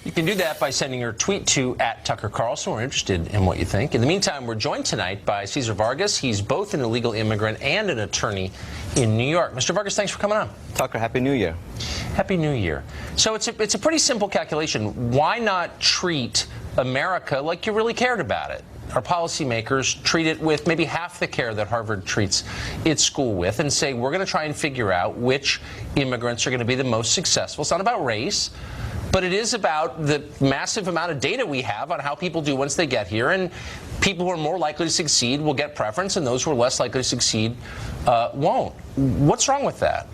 You can do that by sending your tweet to @TuckerCarlson. We're interested in what you think. In the meantime, we're joined tonight by Cesar Vargas. He's both an illegal immigrant and an attorney in New York. Mr. Vargas, thanks for coming on. Tucker, Happy New Year. Happy New Year. So it's a pretty simple calculation. Why not treat America like you really cared about it? Our policymakers treat it with maybe half the care that Harvard treats its school with and say, we're going to try and figure out which immigrants are going to be the most successful. It's not about race, but it is about the massive amount of data we have on how people do once they get here. And people who are more likely to succeed will get preference, and those who are less likely to succeed won't. What's wrong with that?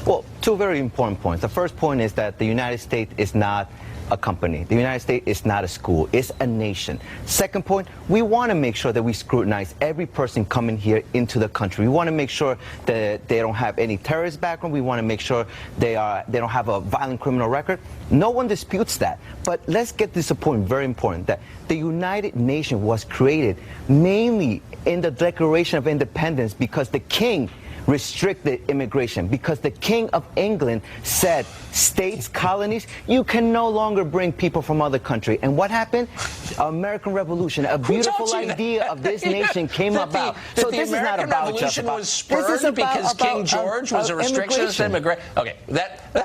Well, two very important points. The first point is that the United States is not a company. The United States is not a school. It's a nation. Second point, we want to make sure that we scrutinize every person coming here into the country. We want to make sure that they don't have any terrorist background. We want to make sure they don't have a violent criminal record. No one disputes that. But let's get this point very important, that the United Nations was created mainly in the Declaration of Independence because the king restricted immigration, because the King of England said, states, colonies, you can no longer bring people from other countries. And what happened? American Revolution, a beautiful idea of this nation came about. So this is not about just about. Was spurred because King George was a restrictionist immigrant. Okay, that's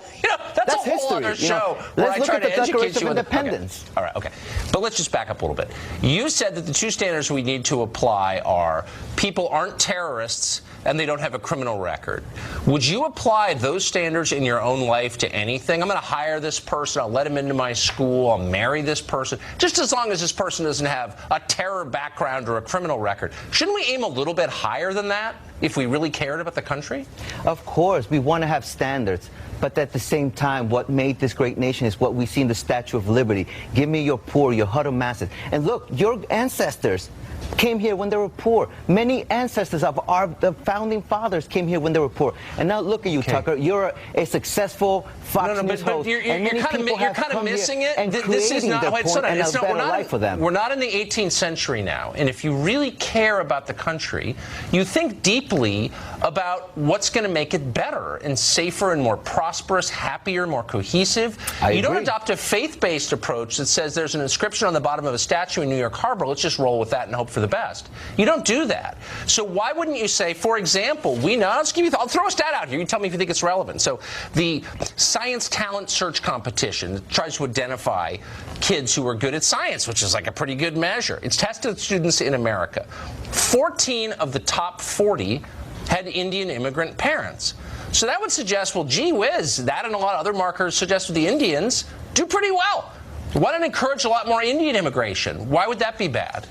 a whole history, other show where I try to educate you on independence. Okay. All right, okay. But let's just back up a little bit. You said that the two standards we need to apply are people aren't terrorists and they don't have a criminal record. Would you apply those standards in your own life to anything? I'm going to hire this person, I'll let him into my school, I'll marry this person, just as long as this person doesn't have a terror background or a criminal record. Shouldn't we aim a little bit higher than that if we really cared about the country? Of course, we want to have standards. But at the same time, what made this great nation is what we see in the Statue of Liberty. Give me your poor, your huddled masses. And look, your ancestors came here when they were poor. Many ancestors of the founding fathers came here when they were poor. And now look at you, Tucker. You're a successful Fox News host. You're kind of missing it. This is not we're not in the 18th century now. And if you really care about the country, you think deeply about what's going to make it better and safer and more prosperous, happier, more cohesive. You don't adopt a faith-based approach that says there's an inscription on the bottom of a statue in New York Harbor. Let's just roll with that and hope for the best. You don't do that. So why wouldn't you say, for example, I'll throw a stat out here. You tell me if you think it's relevant. So the science talent search competition tries to identify kids who are good at science, which is like a pretty good measure. It's tested students in America. 14 of the top 40 had Indian immigrant parents. So that would suggest, well, gee whiz, that and a lot of other markers suggest that the Indians do pretty well. Why not encourage a lot more Indian immigration? Why would that be bad?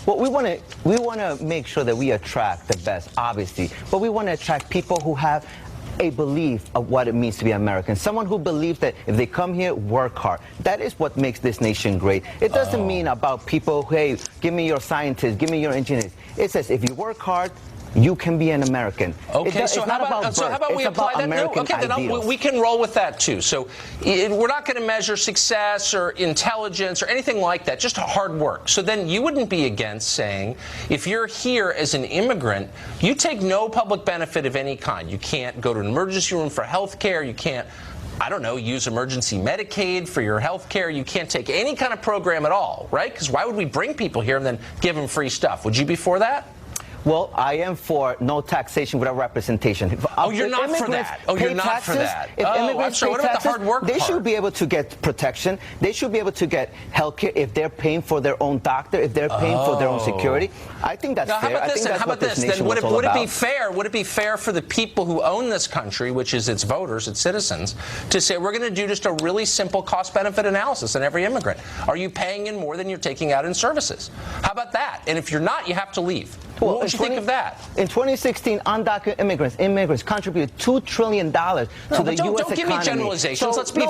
Well, we want to make sure that we attract the best, obviously, but we want to attract people who have a belief of what it means to be American. Someone who believes that if they come here, work hard. That is what makes this nation great. It doesn't mean about people, hey, give me your scientists, give me your engineers. It says if you work hard, you can be an American. Okay, so how about we apply that? No, okay, then we can roll with that too. So we're not going to measure success or intelligence or anything like that, just hard work. So then you wouldn't be against saying, if you're here as an immigrant, you take no public benefit of any kind. You can't go to an emergency room for health care. You can't, I don't know, use emergency Medicaid for your health care. You can't take any kind of program at all, right? Because why would we bring people here and then give them free stuff? Would you be for that? Well, I am for no taxation without representation. You're not for that. You're not for that. If immigrants pay what about taxes, the hard work they part? should be able to get protection. They should be able to get health care if they're paying for their own doctor, if they're paying for their own security. I think that's fair. How about this? Then would it be fair? Would it be fair for the people who own this country, which is its voters, its citizens, to say we're going to do just a really simple cost-benefit analysis on every immigrant? Are you paying in more than you're taking out in services? How about that? And if you're not, you have to leave. Well, what would you think of that? In 2016, undocumented immigrants contributed $2 trillion to the U.S. economy. Don't give me generalizations. Let's be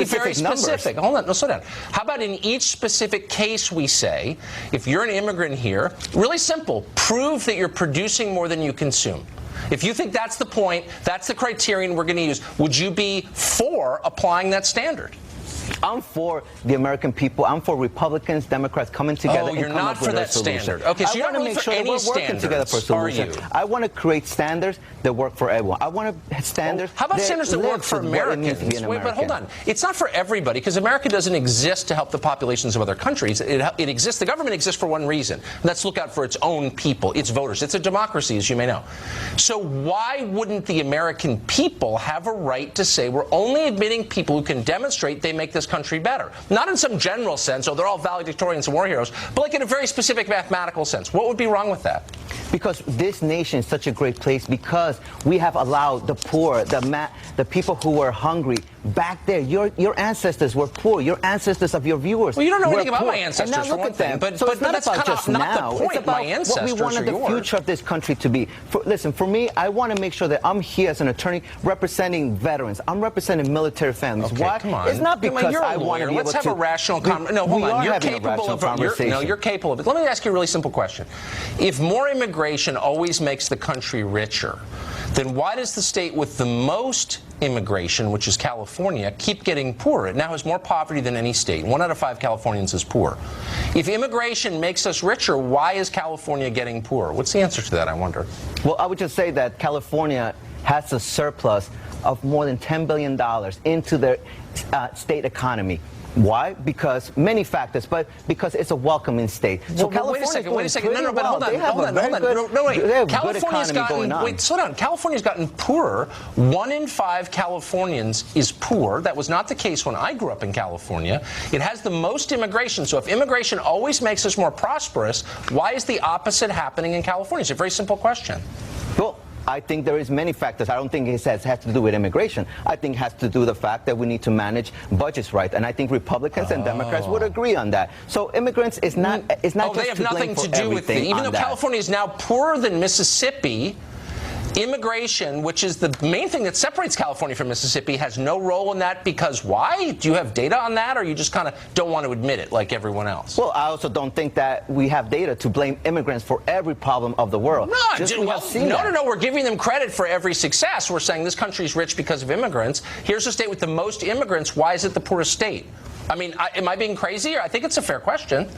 very specific. Hold on. No, slow down. How about in each specific case we say, if you're an immigrant here, really simple, prove that you're producing more than you consume. If you think that's the point, that's the criterion we're going to use, would you be for applying that standard? I'm for the American people. I'm for Republicans, Democrats coming together. Oh, you're and come not up with for that solution. standard. Okay, so you're not really for any standards. Together for solutions. I want to create standards that work for everyone. I want to standards. How about standards that work for Americans? Wait, but hold on. It's not for everybody, because America doesn't exist to help the populations of other countries. It exists. The government exists for one reason, and that's look out for its own people, its voters. It's a democracy, as you may know. So why wouldn't the American people have a right to say we're only admitting people who can demonstrate they make this country better? Not in some general sense, oh, they're all valedictorians and war heroes, but like in a very specific mathematical sense. What would be wrong with that? Because this nation is such a great place, because we have allowed the poor, the people who were hungry back there. Your ancestors were poor. Your ancestors of your viewers. Well, you don't know anything about poor. my ancestors, and now for look one at them. thing. But, so it's not that's about just not the point. It's about my ancestors what we wanted the future of this country to be. Listen, for me, I want to make sure that I'm here as an attorney representing veterans. I'm representing military families. Okay, Why? come on. It's not because you're a I want to be Let's able have a rational conversation. No, hold on. You're capable of you're capable of it. Let me ask you a really simple question. If more immigration always makes the country richer, then why does the state with the most immigration, which is California, keep getting poorer? It now has more poverty than any state. 1 out of 5 Californians is poor. If immigration makes us richer, why is California getting poorer? What's the answer to that, I wonder? Well, I would just say that California has a surplus of more than $10 billion into their state economy. Why? Because many factors, but because it's a welcoming state. So California, wait a second. No, but hold on. No, wait. California's gotten, wait, slow down. California's gotten poorer. 1 in 5 Californians is poor. That was not the case when I grew up in California. It has the most immigration. So if immigration always makes us more prosperous, why is the opposite happening in California? It's a very simple question. Well, I think there is many factors. I don't think it has to do with immigration. I think it has to do with the fact that we need to manage budgets right, and I think Republicans and Democrats would agree on that. So immigrants is not just they have nothing to do with it. Even though California is now poorer than Mississippi, immigration, which is the main thing that separates California from Mississippi, has no role in that. Because why? Do you have data on that, or you just kind of don't want to admit it like everyone else? Well, I also don't think that we have data to blame immigrants for every problem of the world. No. We're giving them credit for every success. We're saying this country's rich because of immigrants. Here's a state with the most immigrants. Why is it the poorest state? I mean, am I being crazy? I think it's a fair question.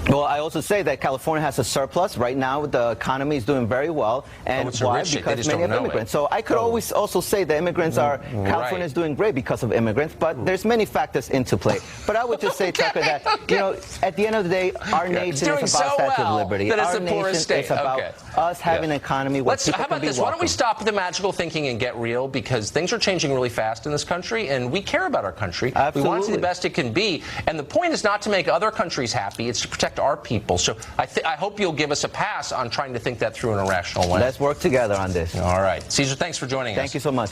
Well, I also say that California has a surplus. Right now, the economy is doing very well. And why? Because many of immigrants. So I could always also say that immigrants are, California is doing great because of immigrants, but there's many factors into play. But I would just say, Tucker, that, you know, at the end of the day, our nation is about statute of liberty. Our nation is about us having an economy where people how about can be this? welcome. Why don't we stop the magical thinking and get real? Because things are changing really fast in this country, and we care about our country. Absolutely. We want it to be the best it can be. And the point is not to make other countries happy. It's to protect our people. So I hope you'll give us a pass on trying to think that through in a rational way. Let's work together on this. All right. Caesar, thanks for joining us. Thank you so much.